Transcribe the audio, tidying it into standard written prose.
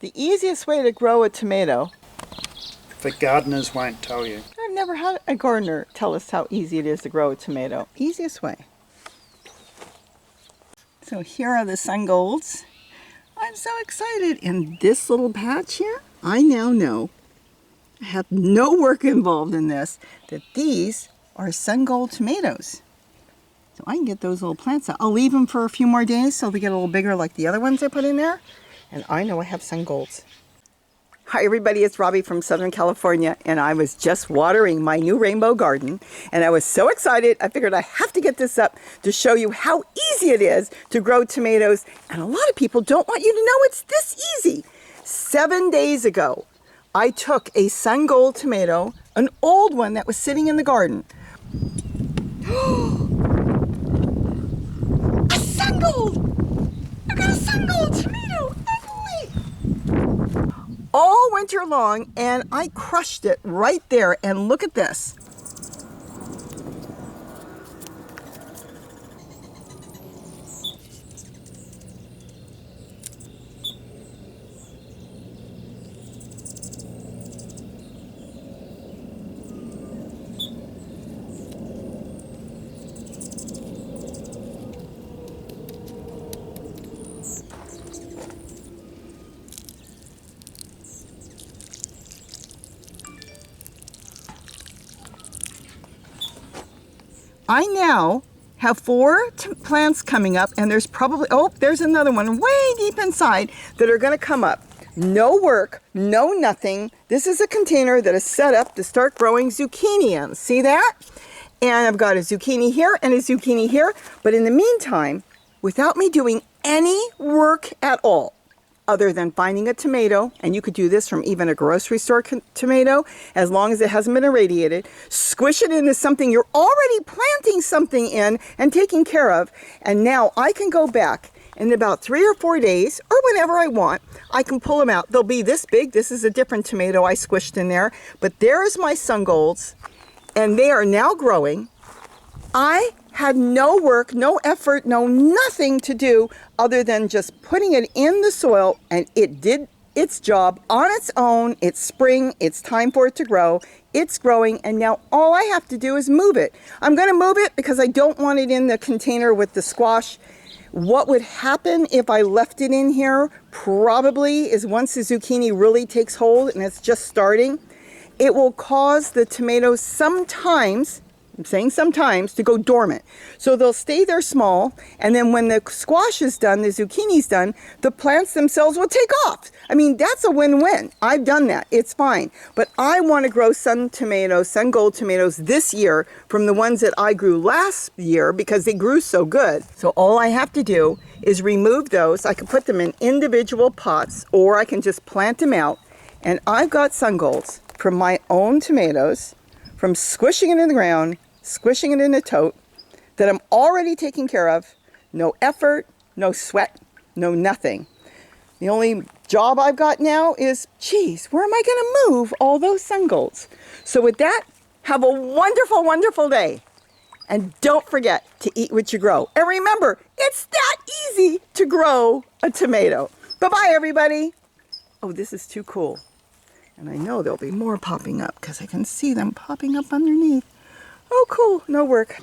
The easiest way to grow a tomato. The gardeners won't tell you. I've never had a gardener tell us how easy it is to grow a tomato. Easiest way. So here are the sun golds. I'm so excited. In this little patch here, I now know, I have no work involved in this, that these are sun gold tomatoes. So I can get those little plants out. I'll leave them for a few more days so they get a little bigger like the other ones I put in there. And I know I have sun golds. Hi everybody, it's Robbie from Southern California, and I was just watering my new rainbow garden, and I was so excited I figured I have to get this up to show you how easy it is to grow tomatoes, and a lot of people don't want you to know it's this easy. 7 days ago, I took a sun gold tomato, an old one that was sitting in the garden. A sun gold! I got a sun gold tomato! All winter long, and I crushed it right there, and look at this. I now have 4 plants coming up, and there's probably, oh, there's another one way deep inside that are going to come up. No work, no nothing. This is a container that is set up to start growing zucchini in. See that? And I've got a zucchini here and a zucchini here. But in the meantime, without me doing any work at all, other than finding a tomato, and you could do this from even a grocery store tomato, as long as it hasn't been irradiated, squish it into something you're already planting something in and taking care of, and now I can go back in about 3 or 4 days, or whenever I want, I can pull them out. They'll be this big. This is a different tomato I squished in there, but there's my sun golds, and they are now growing. I had no work, no effort, no nothing to do other than just putting it in the soil, and it did its job on its own. It's spring, it's time for it to grow. It's growing, and now all I have to do is move it. I'm going to move it because I don't want it in the container with the squash. What would happen if I left it in here probably is once the zucchini really takes hold and it's just starting, it will cause the tomatoes sometimes, I'm saying sometimes, to go dormant. So they'll stay there small, and then when the squash is done, the zucchini's done, the plants themselves will take off. I mean, that's a win-win. I've done that. It's fine. But I want to grow sun gold tomatoes this year from the ones that I grew last year because they grew so good. So all I have to do is remove those. I can put them in individual pots, or I can just plant them out. And I've got sun golds from my own tomatoes, from squishing it in the ground, squishing it in a tote that I'm already taking care of. No effort, no sweat, no nothing. The only job I've got now is, geez, where am I going to move all those sun golds? So with that, have a wonderful, wonderful day. And don't forget to eat what you grow. And remember, it's that easy to grow a tomato. Bye-bye, everybody. Oh, this is too cool. And I know there'll be more popping up because I can see them popping up underneath. Oh, cool. No work.